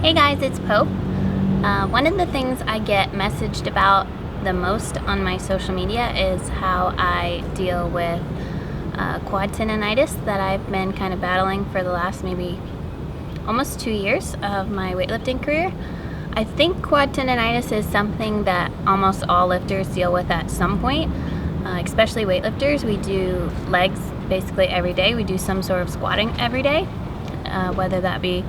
Hey guys, it's Pope. One of the things I get messaged about the most on my social media is how I deal with quad tendonitis that I've been kind of battling for the last maybe almost 2 years of my weightlifting career. I think quad tendonitis is something that almost all lifters deal with at some point, especially weightlifters. We do legs basically every day. We do some sort of squatting every day, whether that be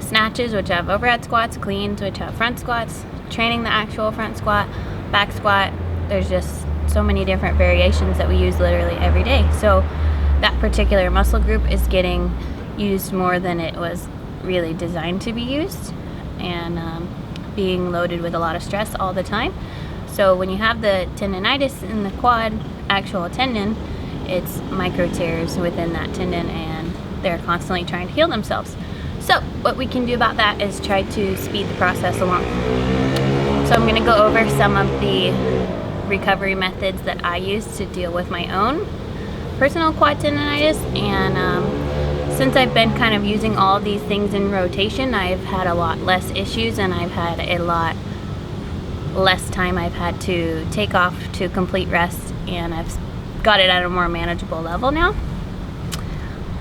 snatches, which have overhead squats, cleans, which have front squats, training the actual front squat, back squat. There's just so many different variations that we use literally every day. So that particular muscle group is getting used more than it was really designed to be used, and being loaded with a lot of stress all the time. So when you have the tendonitis in the quad actual tendon, it's micro tears within that tendon, and they're constantly trying to heal themselves. So what we can do about that is try to speed the process along. So I'm going to go over some of the recovery methods that I use to deal with my own personal quad tendonitis, and since I've been kind of using all of these things in rotation, I've had a lot less issues, and I've had a lot less time I've had to take off to complete rest, and I've got it at a more manageable level now.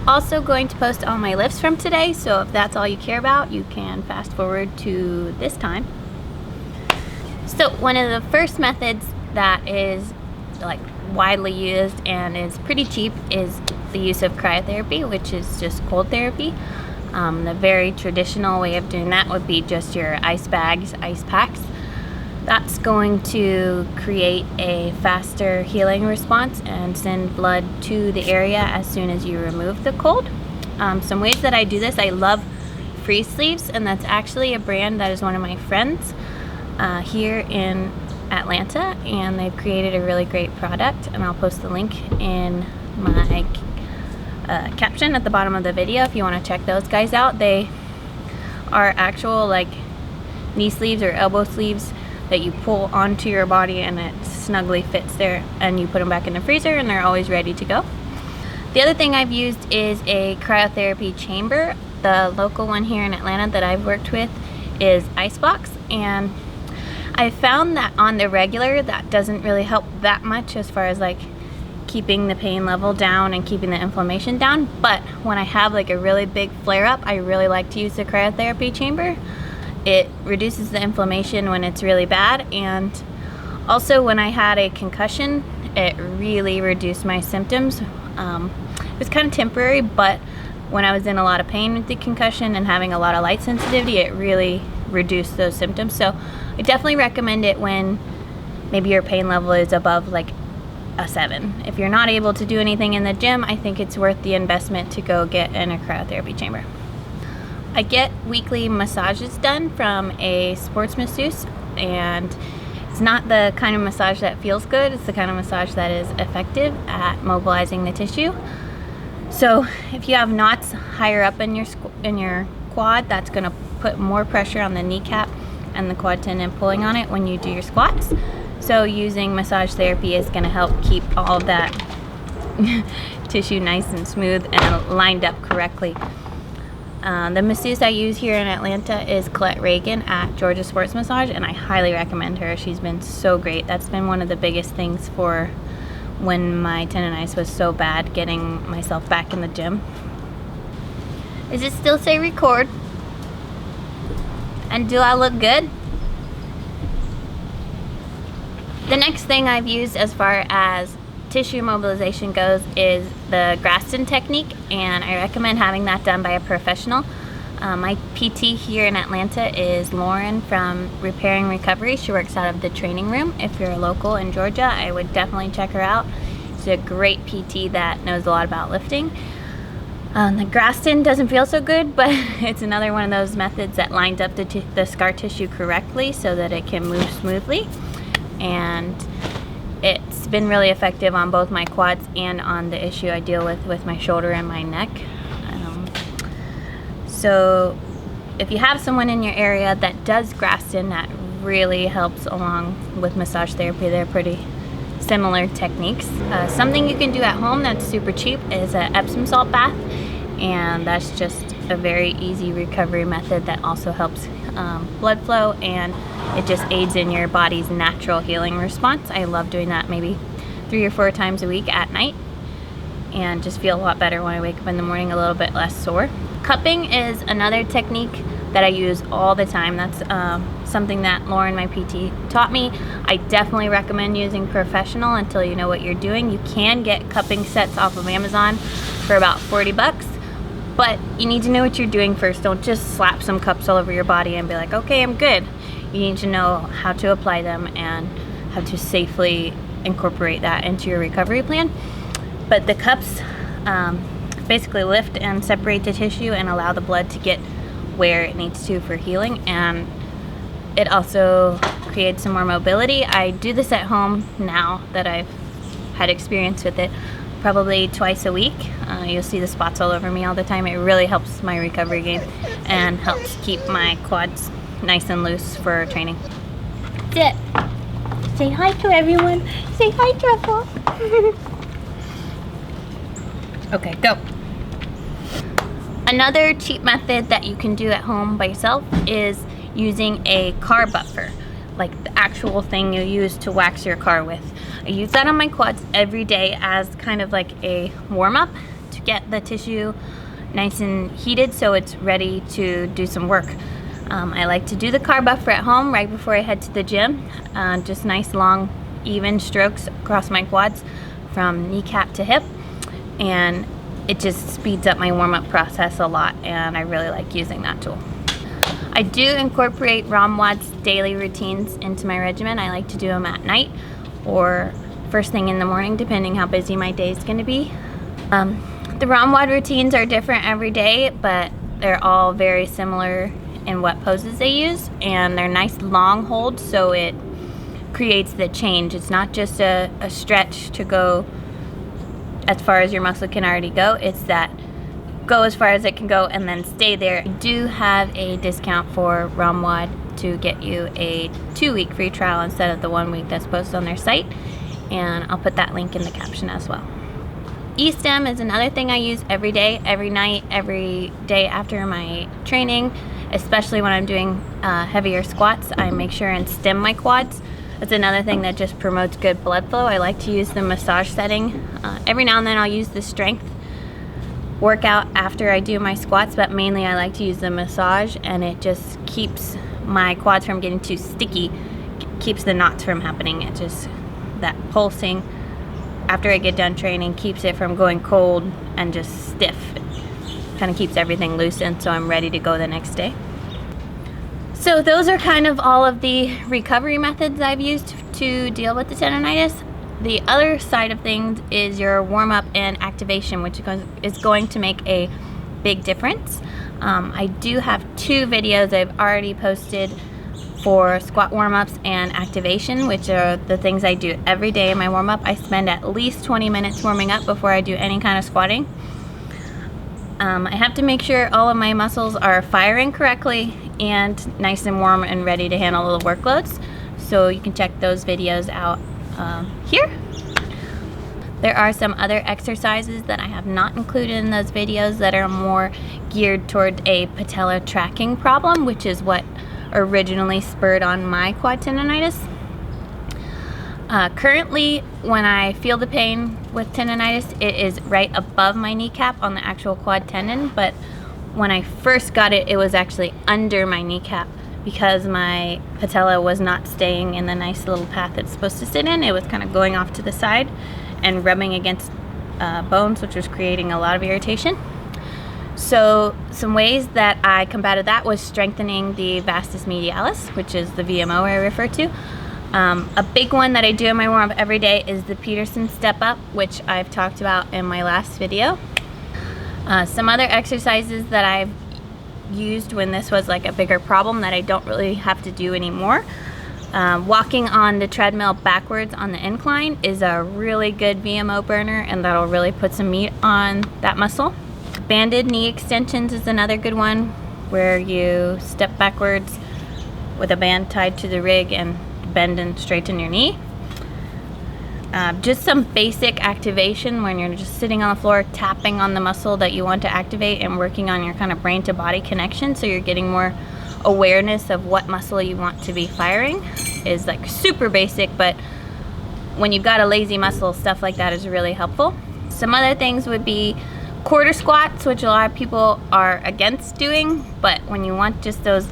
Also going to post all my lifts from today, so if that's all you care about, you can fast forward to this time. So one of the first methods that is like widely used and is pretty cheap is the use of cryotherapy, which is just cold therapy. The very traditional way of doing that would be just your ice bags, ice packs. That's going to create a faster healing response and send blood to the area as soon as you remove the cold. Some ways that I do this: I love Freeze Sleeves, and that's actually a brand that is one of my friends here in Atlanta, and they've created a really great product, and I'll post the link in my caption at the bottom of the video if you want to check those guys out. They are actual like knee sleeves or elbow sleeves that you pull onto your body, and it snugly fits there, and you put them back in the freezer and they're always ready to go. The other thing I've used is a cryotherapy chamber. The local one here in Atlanta that I've worked with is Icebox, and I found that on the regular that doesn't really help that much as far as like keeping the pain level down and keeping the inflammation down. But when I have like a really big flare-up, I really like to use the cryotherapy chamber. It reduces the inflammation when it's really bad, and also when I had a concussion, it really reduced my symptoms. It was kind of temporary, but when I was in a lot of pain with the concussion and having a lot of light sensitivity, it really reduced those symptoms. So I definitely recommend it when maybe your pain level is above like a 7. If you're not able to do anything in the gym, I think it's worth the investment to go get in a cryotherapy chamber. I get weekly massages done from a sports masseuse, and it's not the kind of massage that feels good. It's the kind of massage that is effective at mobilizing the tissue. So if you have knots higher up in your quad, that's going to put more pressure on the kneecap and the quad tendon pulling on it when you do your squats. So using massage therapy is going to help keep all of that tissue nice and smooth and lined up correctly. The masseuse I use here in Atlanta is Reagan at Georgia Sports Massage, and I highly recommend her. She's been so great. That's been one of the biggest things for when my tendonitis was so bad, getting myself back in the gym. Does it still say record? And do I look good? The next thing I've used as far as tissue mobilization goes is the Graston technique, and I recommend having that done by a professional. My PT here in Atlanta is Lauren from Repairing Recovery. She works out of the training room. If you're local in Georgia, I would definitely check her out. She's a great PT that knows a lot about lifting. The Graston doesn't feel so good, but it's another one of those methods that lines up the scar tissue correctly so that it can move smoothly, and it's been really effective on both my quads and on the issue I deal with my shoulder and my neck. So if you have someone in your area that does Graston, that really helps along with massage therapy. They're pretty similar techniques. Something you can do at home that's super cheap is an Epsom salt bath, and that's just a very easy recovery method that also helps blood flow, and it just aids in your body's natural healing response. I love doing that maybe 3 or 4 times a week at night, and just feel a lot better when I wake up in the morning, a little bit less sore. Cupping is another technique that I use all the time. That's something that Lauren, my PT, taught me. I definitely recommend using professional until you know what you're doing. You can get cupping sets off of Amazon for about 40 bucks, but you need to know what you're doing first. Don't just slap some cups all over your body and be like, okay, I'm good. You need to know how to apply them and how to safely incorporate that into your recovery plan. But the cups basically lift and separate the tissue and allow the blood to get where it needs to for healing, and it also creates some more mobility. I do this at home now that I've had experience with it, probably twice a week. You'll see the spots all over me all the time. It really helps my recovery game and helps keep my quads nice and loose for training. That's it. Say hi to everyone. Say hi, Truffle. Okay, go. Another cheap method that you can do at home by yourself is using a car buffer, like the actual thing you use to wax your car with. I use that on my quads every day as kind of like a warm-up to get the tissue nice and heated so it's ready to do some work. I like to do the car buffer at home right before I head to the gym. Just nice, long, even strokes across my quads from kneecap to hip, and it just speeds up my warm-up process a lot, and I really like using that tool. I do incorporate ROMWOD's daily routines into my regimen. I like to do them at night or first thing in the morning, depending how busy my day is going to be. The ROMWOD routines are different every day, but they're all very similar in what poses they use, and they're nice long holds, so it creates the change. It's not just a stretch to go as far as your muscle can already go. It's that go as far as it can go and then stay there. I do have a discount for ROMWOD to get you a 2-week free trial instead of the 1 week that's posted on their site, and I'll put that link in the caption as well. E-stim is another thing I use every day, every night, every day after my training, especially when I'm doing heavier squats. I make sure and stim my quads. That's another thing that just promotes good blood flow. I like to use the massage setting. Every now and then I'll use the strength workout after I do my squats, but mainly I like to use the massage, and it just keeps my quads from getting too sticky, keeps the knots from happening. It just, that pulsing after I get done training keeps it from going cold and just stiff. Kind of keeps everything loosened so I'm ready to go the next day. So those are kind of all of the recovery methods I've used to deal with the tendonitis. The other side of things is your warm-up and activation, which is going to make a big difference. I do have 2 videos I've already posted for squat warm-ups and activation, which are the things I do every day in my warm-up. I spend at least 20 minutes warming up before I do any kind of squatting. I have to make sure all of my muscles are firing correctly and nice and warm and ready to handle the workloads. So you can check those videos out here. There are some other exercises that I have not included in those videos that are more geared toward a patella tracking problem, which is what originally spurred on my quad tendonitis. Currently, when I feel the pain with tendonitis, it is right above my kneecap on the actual quad tendon, but when I first got it, it was actually under my kneecap because my patella was not staying in the nice little path it's supposed to sit in. It was kind of going off to the side and rubbing against bones, which was creating a lot of irritation. So some ways that I combated that was strengthening the vastus medialis, which is the VMO I refer to. A big one that I do in my warm-up every day is the Peterson step up, which I've talked about in my last video. Some other exercises that I've used when this was like a bigger problem that I don't really have to do anymore. Walking on the treadmill backwards on the incline is a really good VMO burner, and that'll really put some meat on that muscle. Banded knee extensions is another good one, where you step backwards with a band tied to the rig and bend and straighten your knee. Just some basic activation when you're just sitting on the floor, tapping on the muscle that you want to activate and working on your kind of brain to body connection, so you're getting more awareness of what muscle you want to be firing, is like super basic, but when you've got a lazy muscle, stuff like that is really helpful. Some other things would be quarter squats, which a lot of people are against doing, but when you want just those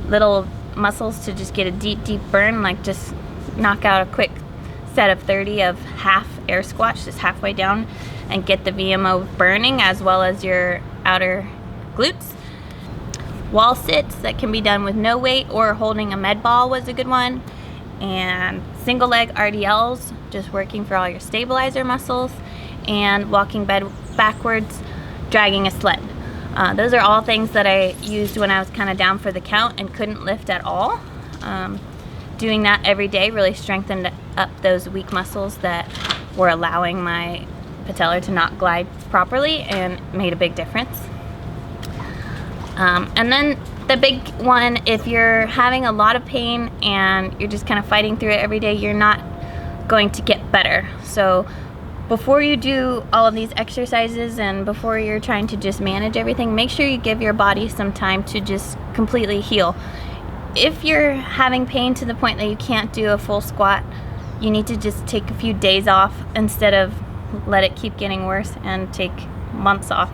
little muscles to just get a deep burn, like just knock out a quick set of 30 of half air squats, just halfway down, and get the VMO burning as well as your outer glutes. Wall sits that can be done with no weight or holding a med ball was a good one. And single leg RDLs, just working for all your stabilizer muscles, and walking backwards, dragging a sled. Those are all things that I used when I was kind of down for the count and couldn't lift at all. Doing that every day really strengthened up those weak muscles that were allowing my patellar to not glide properly, and made a big difference. And then the big one, if you're having a lot of pain and you're just kind of fighting through it every day, you're not going to get better. So before you do all of these exercises and before you're trying to just manage everything, make sure you give your body some time to just completely heal. If you're having pain to the point that you can't do a full squat, you need to just take a few days off instead of let it keep getting worse and take months off.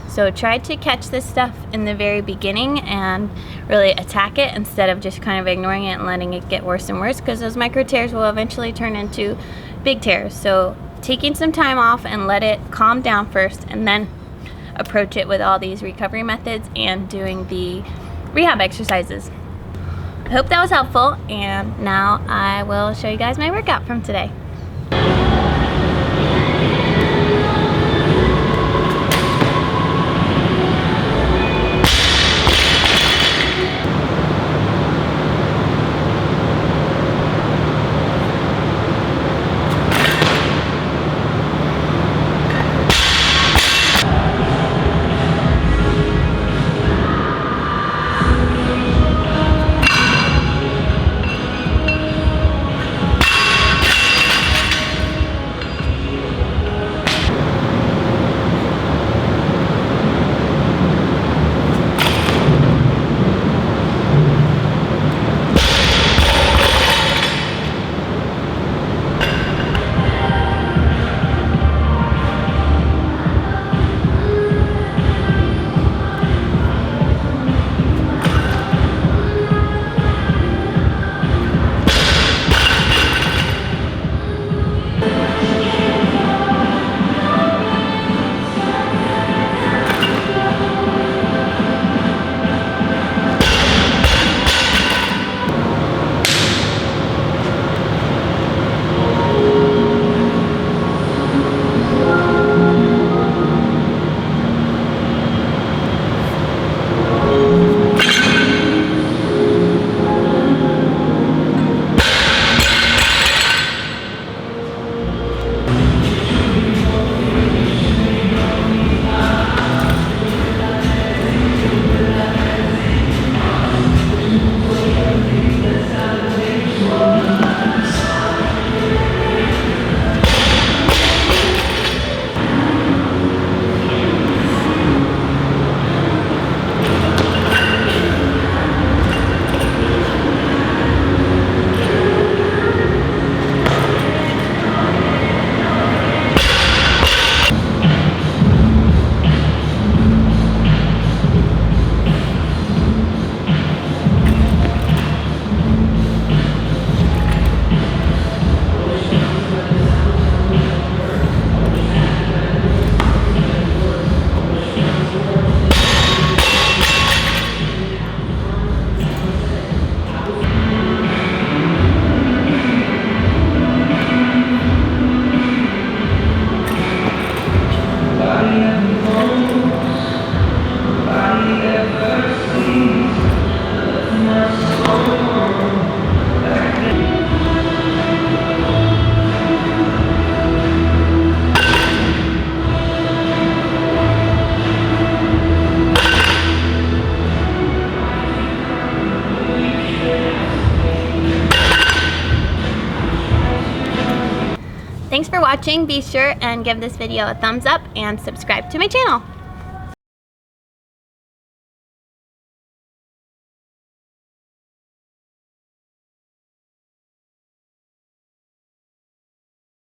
So try to catch this stuff in the very beginning and really attack it instead of just kind of ignoring it and letting it get worse and worse, because those micro tears will eventually turn into big tears. So taking some time off and let it calm down first, and then approach it with all these recovery methods and doing the rehab exercises. I hope that was helpful, and now I will show you guys my workout from today. Thanks for watching. Be sure and give this video a thumbs up and subscribe to my channel.